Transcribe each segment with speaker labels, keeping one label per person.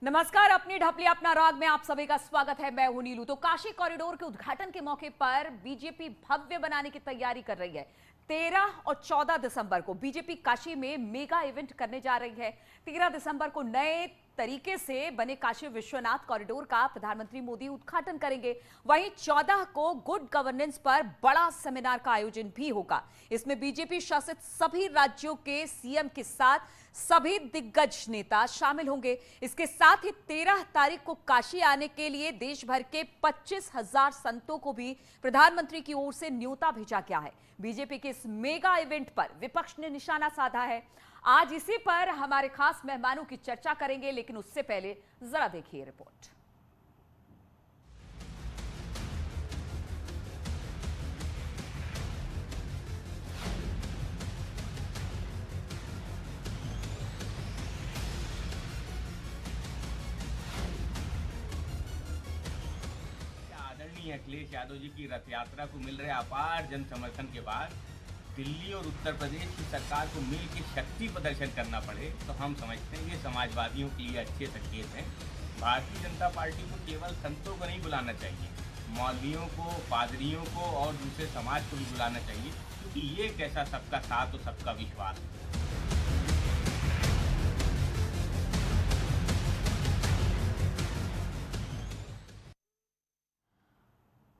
Speaker 1: नमस्कार, अपनी ढपली अपना राग में आप सभी का स्वागत है। मैं हूं नीलू। तो काशी कॉरिडोर के उद्घाटन के मौके पर बीजेपी भव्य बनाने की तैयारी कर रही है। 13 और 14 दिसंबर को बीजेपी काशी में मेगा इवेंट करने जा रही है। 13 दिसंबर को नए तरीके से बने काशी विश्वनाथ कॉरिडोर का प्रधानमंत्री मोदी उद्घाटन करेंगे। वहीं 14 को गुड गवर्नेंस पर बड़ा सेमिनार का आयोजन भी होगा। इसमें बीजेपी शासित सभी राज्यों के सीएम के साथ सभी दिग्गज नेता शामिल होंगे। इसके साथ ही 13 तारीख को काशी आने के लिए देश भर के 25,000 संतों को भी प्रधानमंत्री की ओर से न्योता भेजा गया है। बीजेपी के इस मेगा इवेंट पर विपक्ष ने निशाना साधा है। आज इसी पर हमारे खास मेहमानों की चर्चा करेंगे, लेकिन उससे पहले जरा देखिए रिपोर्ट।
Speaker 2: आदरणीय अखिलेश यादव जी की रथ यात्रा को मिल रहे अपार जन समर्थन के बाद दिल्ली और उत्तर प्रदेश की सरकार को मिल के शक्ति प्रदर्शन करना पड़े तो हम समझते हैं ये समाजवादियों के लिए अच्छे संकेत हैं। भारतीय जनता पार्टी को केवल संतों को नहीं बुलाना चाहिए, मौलवियों को, पादरियों को और दूसरे समाज को भी बुलाना चाहिए, क्योंकि ये एक ऐसा सबका साथ और सबका विश्वास है।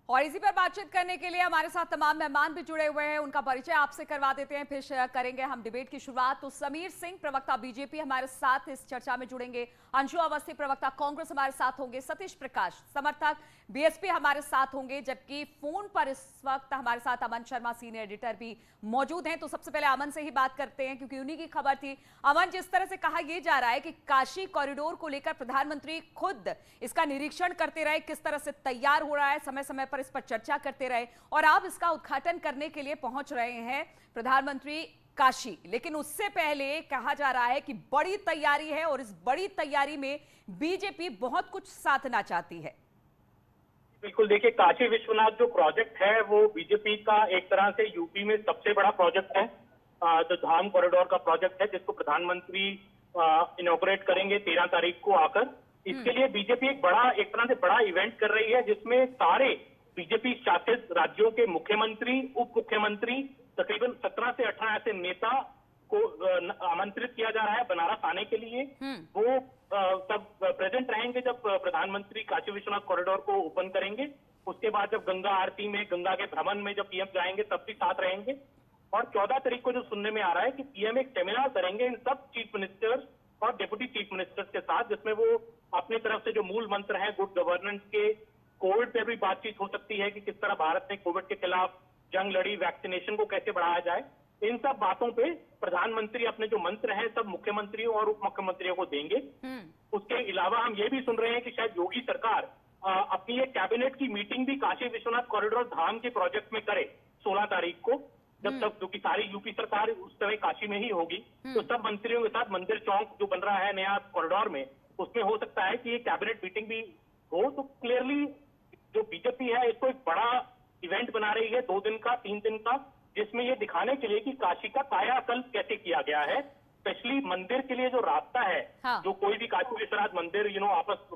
Speaker 1: और इसी पर बातचीत करने के लिए हमारे साथ तमाम मेहमान भी जुड़े हुए हैं। उनका परिचय आपसे करवा देते हैं, फिर करेंगे हम डिबेट की शुरुआत। तो समीर सिंह, प्रवक्ता बीजेपी, हमारे साथ इस चर्चा में जुड़ेंगे। अंशु अवस्थी, प्रवक्ता कांग्रेस, हमारे साथ होंगे। सतीश प्रकाश, समर्थक बीएसपी, हमारे साथ होंगे। जबकि फोन पर इस वक्त हमारे साथ अमन शर्मा, सीनियर एडिटर, भी मौजूद हैं। तो सबसे पहले अमन से ही बात करते हैं, क्योंकि उन्हीं की खबर थी। अमन, जिस तरह से कहा यह जा रहा है कि काशी कॉरिडोर को लेकर प्रधानमंत्री खुद इसका निरीक्षण करते रहे, किस तरह से तैयार हो रहा है, समय समय पर इस पर चर्चा करते रहे, और आप इसका उद्घाटन करने के लिए पहुंच रहे हैं प्रधानमंत्री काशी। लेकिन उससे पहले कहा जा रहा है कि बड़ी तैयारी है और इस बड़ी तैयारी में बीजेपी बहुत कुछ साधना चाहती है।
Speaker 3: बिल्कुल, देखिए, काशी विश्वनाथ जो प्रोजेक्ट है वो बीजेपी का एक तरह से यूपी में सबसे बड़ा प्रोजेक्ट है। जो धाम कॉरिडोर का प्रोजेक्ट है, जिसको प्रधानमंत्री इनॉग्रेट करेंगे 13 तारीख को आकर। इसके लिए बीजेपी एक तरह से बड़ा इवेंट कर रही है, जिसमें सारे बीजेपी शासित राज्यों के मुख्यमंत्री, उप मुख्यमंत्री, तकरीबन 17 से 18 ऐसे नेता को आमंत्रित किया जा रहा है बनारस आने के लिए। वो सब प्रेजेंट रहेंगे जब प्रधानमंत्री काशी विश्वनाथ कॉरिडोर को ओपन करेंगे। उसके बाद जब गंगा आरती में, गंगा के भ्रमण में जब पीएम जाएंगे तब भी साथ रहेंगे। और 14 तारीख को जो सुनने में आ रहा है कि पीएम एक सेमिनार करेंगे इन सब चीफ मिनिस्टर्स और डिप्टी चीफ मिनिस्टर्स के साथ, जिसमें वो अपनी तरफ से जो मूल मंत्र है गुड गवर्नेंस के, कोविड पे भी बातचीत हो सकती है कि किस तरह भारत ने कोविड के खिलाफ जंग लड़ी, वैक्सीनेशन को कैसे बढ़ाया जाए, इन सब बातों पे प्रधानमंत्री अपने जो मंत्र हैं सब मुख्यमंत्रियों और उप मुख्यमंत्रियों को देंगे। उसके अलावा हम ये भी सुन रहे हैं कि शायद योगी सरकार अपनी एक कैबिनेट की मीटिंग भी काशी विश्वनाथ कॉरिडोर धाम के प्रोजेक्ट में करे 16 तारीख को, जब तक जो कि सारी यूपी सरकार उस समय काशी में ही होगी। तो सब मंत्रियों के साथ मंदिर चौक जो बन रहा है नया कॉरिडोर में, उसमें हो सकता है कि ये कैबिनेट मीटिंग भी हो। तो क्लियरली जो बीजेपी है इसको एक बड़ा इवेंट बना रही है, 2 दिन का, 3 दिन का, जिसमें ये दिखाने के लिए कि काशी का कायाकल्प कैसे किया गया है। स्पेशली मंदिर के लिए जो रास्ता है, जो कोई भी काशी विश्वनाथ मंदिर आपस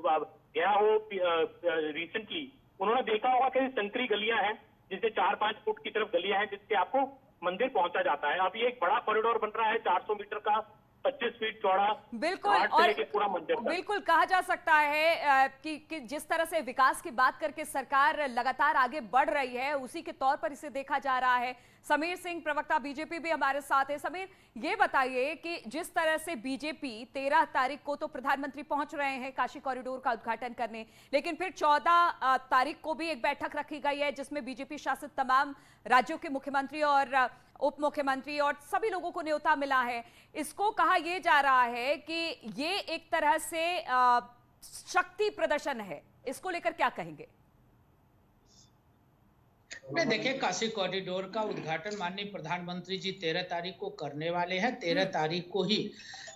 Speaker 3: गया हो रिसेंटली, उन्होंने देखा होगा कि संकरी गलियां हैं, जिससे 4-5 फुट की तरफ गलियां हैं, जिससे आपको मंदिर पहुंचा जाता है। अब ये एक बड़ा कॉरिडोर बन रहा है 400 मीटर का, 25 फीट चौड़ा,
Speaker 1: बिल्कुल। और
Speaker 3: पूरा मंदिर
Speaker 1: बिल्कुल कहा जा सकता है कि जिस तरह से विकास की बात करके सरकार लगातार आगे बढ़ रही है, उसी के तौर पर इसे देखा जा रहा है। समीर सिंह, प्रवक्ता बीजेपी, भी हमारे साथ है। समीर, ये बताइए कि जिस तरह से बीजेपी 13 तारीख को तो प्रधानमंत्री पहुंच रहे हैं काशी कॉरिडोर का उद्घाटन करने, लेकिन फिर 14 तारीख को भी एक बैठक रखी गई है जिसमें बीजेपी शासित तमाम राज्यों के मुख्यमंत्री और उप मुख्यमंत्री और सभी लोगों को न्योता मिला है। इसको कहा यह जा रहा है कि ये एक तरह से शक्ति प्रदर्शन है, इसको लेकर क्या कहेंगे?
Speaker 4: नहीं, देखिए, काशी कॉरिडोर का उद्घाटन माननीय प्रधानमंत्री जी 13 तारीख को करने वाले हैं। 13 तारीख को ही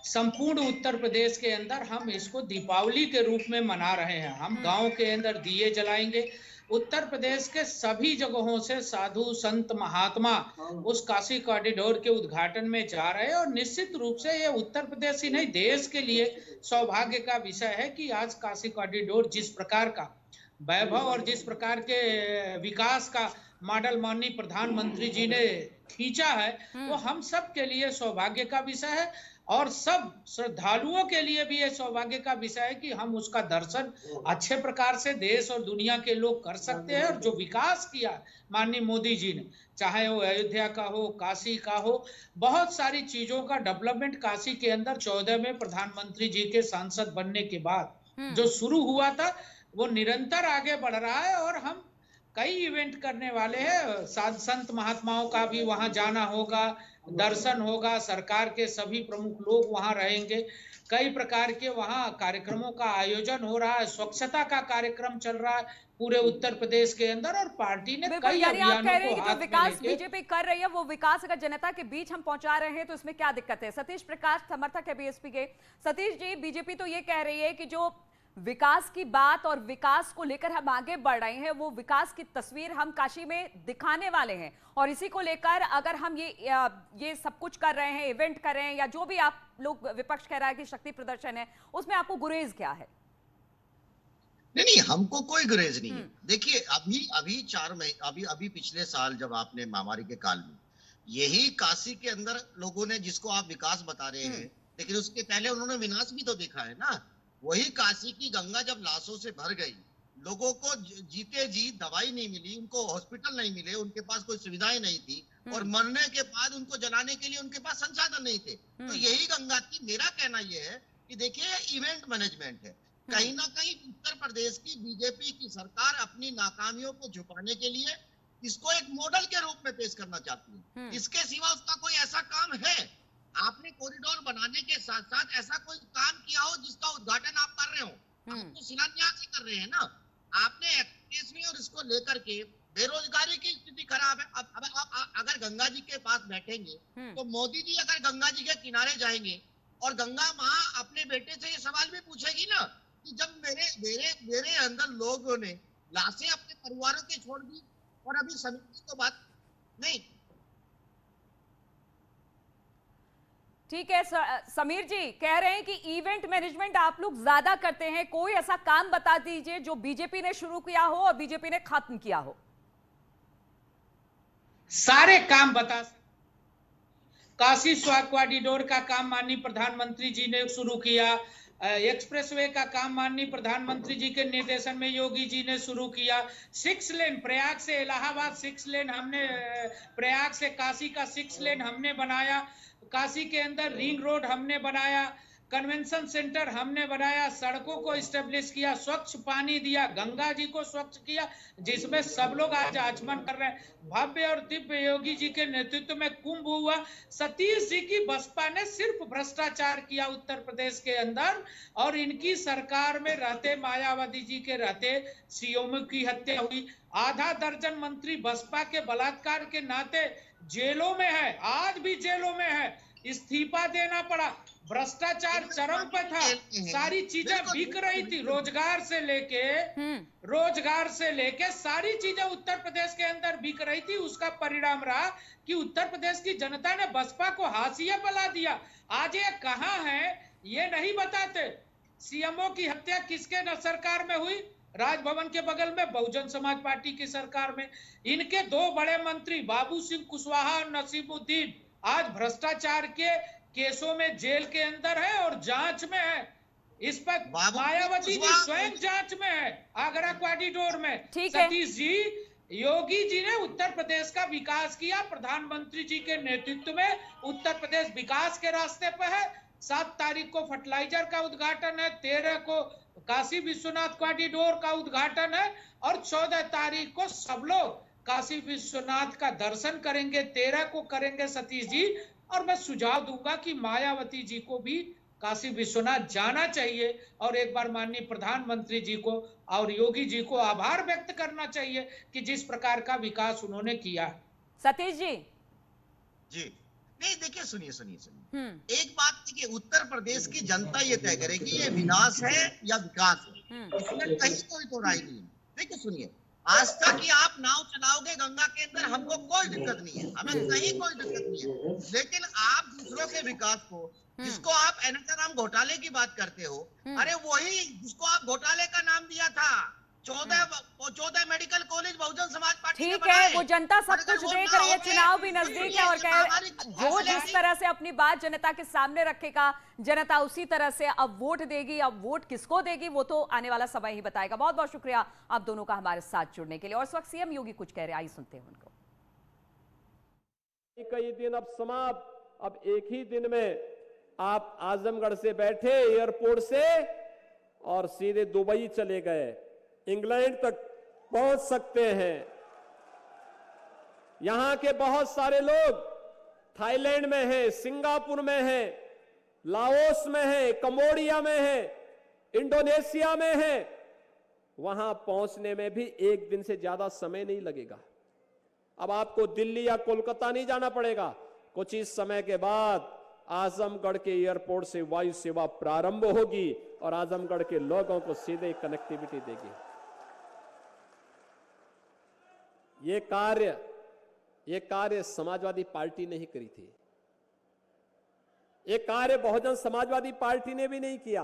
Speaker 4: संपूर्ण उत्तर प्रदेश के अंदर हम इसको दीपावली के रूप में मना रहे हैं। हम गांव के अंदर दिए जलाएंगे, उत्तर प्रदेश के सभी जगहों से साधु संत महात्मा उस काशी कॉरिडोर के उद्घाटन में जा रहे हैं और निश्चित रूप से ये उत्तर प्रदेश ही नहीं देश के लिए सौभाग्य का विषय है कि आज काशी कॉरिडोर जिस प्रकार का वैभव और जिस प्रकार के विकास का मॉडल माननीय प्रधानमंत्री जी ने खींचा है वो हम सब के लिए सौभाग्य का विषय है और सब श्रद्धालुओं के लिए भी ये सौभाग्य का विषय है कि हम उसका दर्शन अच्छे प्रकार से देश और दुनिया के लोग कर सकते हैं। और जो विकास किया माननीय मोदी जी ने, चाहे वो अयोध्या का हो, काशी का हो, बहुत सारी चीजों का डेवलपमेंट काशी के अंदर 14 में प्रधानमंत्री जी के सांसद बनने के बाद जो शुरू हुआ था वो निरंतर आगे बढ़ रहा है और हम कई इवेंट करने वाले हैं। साध संत महात्माओं का भी वहां जाना होगा, दर्शन होगा, सरकार के सभी प्रमुख लोग वहां रहेंगे, कई प्रकार के वहां कार्यक्रमों का आयोजन हो रहा है, स्वच्छता का कार्यक्रम चल रहा है पूरे उत्तर प्रदेश के अंदर और पार्टी ने कई अभियानों को हाथ में
Speaker 1: विकास बीजेपी कर रही है वो विकास अगर जनता के बीच हम पहुंचा रहे हैं तो इसमें क्या दिक्कत है? सतीश प्रकाश समर्थक है बीएसपी के। सतीश जी, बीजेपी तो ये कह रही है कि जो विकास की बात और विकास को लेकर हम आगे बढ़ रहे हैं वो विकास की तस्वीर हम काशी में दिखाने वाले हैं और इसी को लेकर अगर हम ये सब कुछ कर रहे हैं, इवेंट कर रहे हैं या जो भी आप लोग विपक्ष कह रहा है कि शक्ति प्रदर्शन है, उसमें आपको गुरेज क्या है?
Speaker 5: नहीं, हमको कोई गुरेज नहीं है। देखिए अभी 4 महीने अभी पिछले साल जब आपने महामारी के काल में यही काशी के अंदर लोगों ने, जिसको आप विकास बता रहे हैं, लेकिन उसके पहले उन्होंने विनाश भी तो देखा है ना। वही काशी की गंगा जब लाशों से भर गई, लोगों को जीते जी दवाई नहीं मिली, उनको हॉस्पिटल नहीं मिले, उनके पास कोई सुविधाएं नहीं थी और मरने के बाद उनको जलाने के लिए उनके पास संसाधन नहीं थे। तो यही गंगा थी। मेरा कहना यह है कि देखिए इवेंट मैनेजमेंट है, कहीं ना कहीं उत्तर प्रदेश की बीजेपी की सरकार अपनी नाकामियों को छुपाने के लिए इसको एक मॉडल के रूप में पेश करना चाहती है। इसके सिवा उसका कोई ऐसा काम है? आपने कॉरिडोर बनाने के साथ साथ ऐसा कोई काम किया हो जिसका उद्घाटन आप कर रहे हो? आप तो शिलान्यास ही कर रहे हैं ना। आपने एक्सप्रेसवे और इसको लेकर के बेरोजगारी की स्थिति खराब है। अब अगर गंगा जी के पास बैठेंगे तो मोदी जी अगर गंगा जी के किनारे जाएंगे और गंगा माँ अपने बेटे से ये सवाल भी पूछेगी ना कि जब मेरे अंदर लोगों ने लाशें अपने परिवारों के छोड़ दी और अभी समिति को बात नहीं।
Speaker 1: ठीक है समीर जी कह रहे हैं कि इवेंट मैनेजमेंट आप लोग ज्यादा करते हैं, कोई ऐसा काम बता दीजिए जो बीजेपी ने शुरू किया हो और बीजेपी ने खत्म किया हो।
Speaker 4: सारे काम बता। काशी स्वास्थ्य कॉरिडोर का काम माननीय प्रधानमंत्री जी ने शुरू किया, एक्सप्रेसवे का काम माननीय प्रधानमंत्री जी के निर्देशन में योगी जी ने शुरू किया, 6 लेन प्रयाग से इलाहाबाद 6 लेन हमने, प्रयाग से काशी का 6 लेन हमने बनाया, काशी के अंदर रिंग रोड हमने बनाया, कन्वेंशन सेंटर हमने बनाया, सड़कों को स्टेब्लिश किया, स्वच्छ पानी दिया, गंगा जी को स्वच्छ किया, जिसमें सब लोग आज आचमन कर रहे हैं। भव्य और दिव्य योगी जी के नेतृत्व में कुंभ हुआ। सतीश जी की बसपा ने सिर्फ भ्रष्टाचार किया उत्तर प्रदेश के अंदर और इनकी सरकार में रहते, मायावती जी के रहते सीएम की हत्या हुई। आधा दर्जन मंत्री बसपा के बलात्कार के नाते जेलों में है, आज भी जेलों में है, इस्तीफा देना पड़ा। भ्रष्टाचार चरम पे था, सारी चीजें बिक रही थी, रोजगार से लेके सारी चीजें उत्तर प्रदेश के अंदर बिक रही थी। उसका परिणाम रहा कि उत्तर प्रदेश की जनता ने बसपा को हाशिए पे ला दिया। आज ये कहां है ये नहीं बताते। सीएमओ की हत्या किसके सरकार में हुई? राजभवन के बगल में बहुजन समाज पार्टी की सरकार में। इनके 2 बड़े मंत्री बाबू सिंह कुशवाहा और नसीमुद्दीन आज भ्रष्टाचार के केसों में जेल के अंदर है और जांच में है। इस पर मायावती जी स्वयं जांच में है आगरा कॉरिडोर में। सतीश जी, योगी जी ने उत्तर प्रदेश का विकास किया, प्रधानमंत्री जी के नेतृत्व में उत्तर प्रदेश विकास के रास्ते पर है। 7 तारीख को फर्टिलाइजर का उद्घाटन है, 13 को काशी विश्वनाथ कॉरिडोर का उद्घाटन है और 14 तारीख को सब लोग काशी विश्वनाथ का दर्शन करेंगे, 13 को करेंगे सतीश जी। और मैं सुझाव दूंगा कि मायावती जी को भी काशी विश्वनाथ जाना चाहिए और एक बार माननीय प्रधानमंत्री जी को और योगी जी को आभार व्यक्त करना चाहिए कि जिस प्रकार का विकास उन्होंने किया।
Speaker 1: सतीश जी
Speaker 5: नहीं, देखिए सुनिए एक बात देखिए, उत्तर प्रदेश की जनता ये तय करेगी ये विनाश है या विकास है, इसमें कहीं कोई तो राय नहीं है। देखिए सुनिए, आस्था की आप नाव चलाओगे गंगा के अंदर, हमको कोई दिक्कत नहीं है, हमें कहीं कोई दिक्कत नहीं है। लेकिन आप दूसरों के विकास को, जिसको आप एनएचआरएम घोटाले की बात करते हो, अरे वही जिसको आप घोटाले का नाम दिया था, 14 medical college Bahujan Samaj party ने
Speaker 1: ठीक है,
Speaker 5: बनाए।
Speaker 1: वो जनता सब
Speaker 5: अगर
Speaker 1: कुछ
Speaker 5: वो
Speaker 1: देख
Speaker 5: ना
Speaker 1: रही है,
Speaker 5: होते,
Speaker 1: चुनाव भी नजदीक है और
Speaker 5: ये
Speaker 1: कह
Speaker 5: महामारी
Speaker 1: जो जिस तरह से अपनी बात जनता के सामने रखेगा, जनता उसी तरह से अब वोट देगी। अब वोट किसको देगी वो तो आने वाला समय ही बताएगा। बहुत बहुत शुक्रिया आप दोनों का हमारे साथ जुड़ने के लिए। और इस वक्त सीएम योगी कुछ कह रहे हैं, आइए सुनते हैं उनको।
Speaker 6: कई दिन अब समाप्त, अब एक ही दिन में आप आजमगढ़ से बैठे एयरपोर्ट से और सीधे दुबई चले गए, इंग्लैंड तक पहुंच सकते हैं। यहां के बहुत सारे लोग थाईलैंड में हैं, सिंगापुर में हैं, लाओस में हैं, कंबोडिया में हैं, इंडोनेशिया में हैं। वहां पहुंचने में भी एक दिन से ज्यादा समय नहीं लगेगा। अब आपको दिल्ली या कोलकाता नहीं जाना पड़ेगा। कुछ ही समय के बाद आजमगढ़ के एयरपोर्ट से वायु सेवा प्रारंभ होगी और आजमगढ़ के लोगों को सीधे कनेक्टिविटी देगी। ये कार्य समाजवादी पार्टी ने ही करी थी। ये कार्य बहुजन समाजवादी पार्टी ने भी नहीं किया।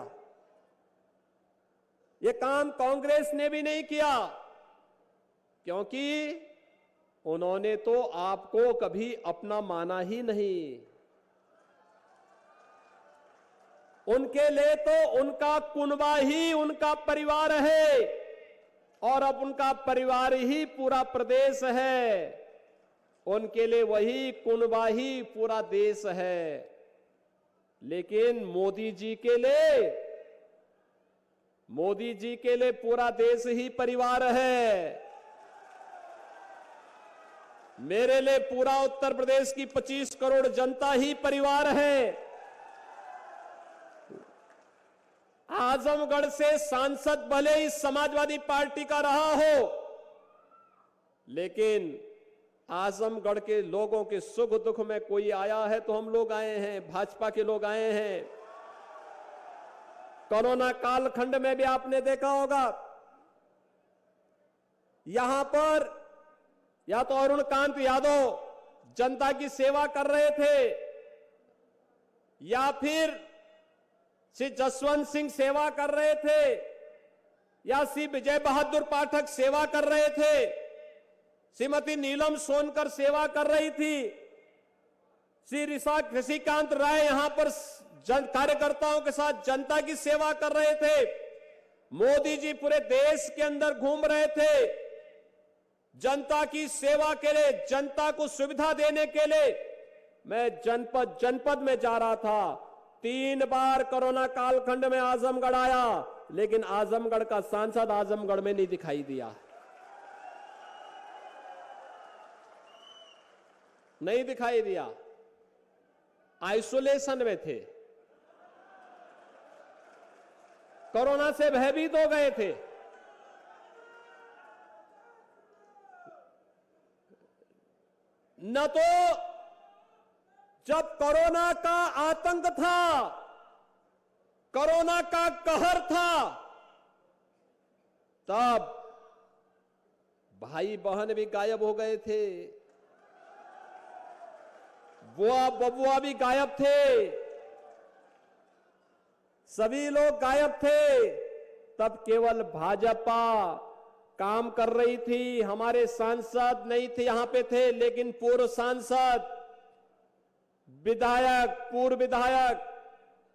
Speaker 6: ये काम कांग्रेस ने भी नहीं किया, क्योंकि उन्होंने तो आपको कभी अपना माना ही नहीं। उनके लिए तो उनका कुनबा ही उनका परिवार है और अब उनका परिवार ही पूरा प्रदेश है। उनके लिए वही कुनबा ही पूरा देश है। लेकिन मोदी जी के लिए पूरा देश ही परिवार है। मेरे लिए पूरा उत्तर प्रदेश की 25 करोड़ जनता ही परिवार है। आजमगढ़ से सांसद भले ही समाजवादी पार्टी का रहा हो, लेकिन आजमगढ़ के लोगों के सुख दुख में कोई आया है तो हम लोग आए हैं, भाजपा के लोग आए हैं। कोरोना कालखंड में भी आपने देखा होगा, यहां पर या तो अरुण कांत यादव जनता की सेवा कर रहे थे या फिर श्री जसवंत सिंह सेवा कर रहे थे या श्री विजय बहादुर पाठक सेवा कर रहे थे, श्रीमती नीलम सोनकर सेवा कर रही थी, श्री ऋषिकांत राय यहां पर कार्यकर्ताओं के साथ जनता की सेवा कर रहे थे। मोदी जी पूरे देश के अंदर घूम रहे थे जनता की सेवा के लिए, जनता को सुविधा देने के लिए। मैं जनपद जनपद में जा रहा था, 3 बार कोरोना कालखंड में आजमगढ़ आया, लेकिन आजमगढ़ का सांसद आजमगढ़ में नहीं दिखाई दिया, नहीं दिखाई दिया। आइसोलेशन में थे, कोरोना से भयभीत हो गए थे। न तो जब कोरोना का आतंक था, कोरोना का कहर था, तब भाई बहन भी गायब हो गए थे, बुआ बबुआ भी गायब थे, सभी लोग गायब थे। तब केवल भाजपा काम कर रही थी। हमारे सांसद नहीं थे, यहां पे थे, लेकिन पूर्व सांसद, विधायक, पूर्व विधायक,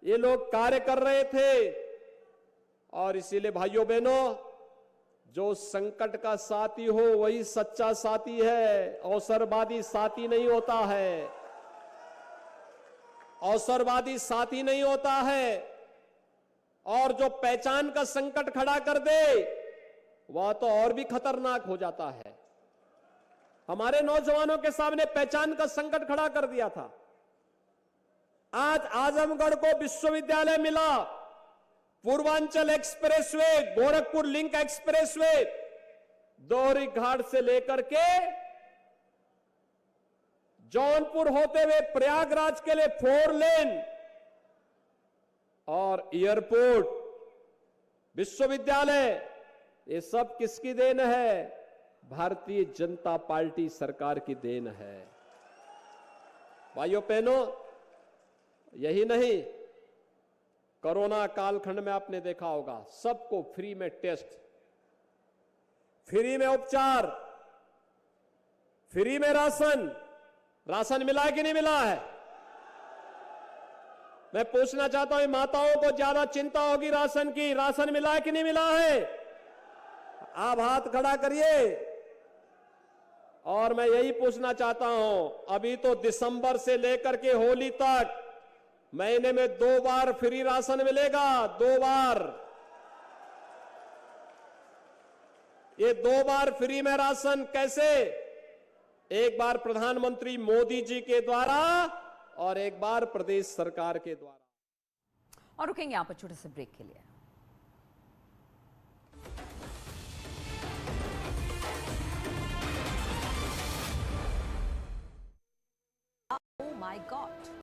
Speaker 6: ये लोग कार्य कर रहे थे। और इसीलिए भाइयों बहनों, जो संकट का साथी हो वही सच्चा साथी है, अवसरवादी साथी नहीं होता है, अवसरवादी साथी नहीं होता है। और जो पहचान का संकट खड़ा कर दे वह तो और भी खतरनाक हो जाता है। हमारे नौजवानों के सामने पहचान का संकट खड़ा कर दिया था। आज आजमगढ़ को विश्वविद्यालय मिला, Purvanchal expressway, Gorakhpur link expressway, दोहरी घाट से लेकर के जौनपुर होते हुए प्रयागराज के लिए 4 लेन और एयरपोर्ट, विश्वविद्यालय, ये सब किसकी देन है? भारतीय जनता पार्टी सरकार की देन है। भाइयों बहनों, यही नहीं, कोरोना कालखंड में आपने देखा होगा सबको फ्री में टेस्ट, फ्री में उपचार, फ्री में राशन। राशन मिला है कि नहीं मिला है? मैं पूछना चाहता हूं, माताओं को ज्यादा चिंता होगी राशन की। राशन मिला है कि नहीं मिला है? आप हाथ खड़ा करिए। और मैं यही पूछना चाहता हूं, अभी तो दिसंबर से लेकर के होली तक महीने में 2 बार फ्री राशन मिलेगा, 2 बार। ये 2 बार फ्री में राशन कैसे? एक बार प्रधानमंत्री मोदी जी के द्वारा और एक बार प्रदेश सरकार के द्वारा।
Speaker 1: और रुकेंगे यहां पर छोटे से ब्रेक के लिए। Oh my God!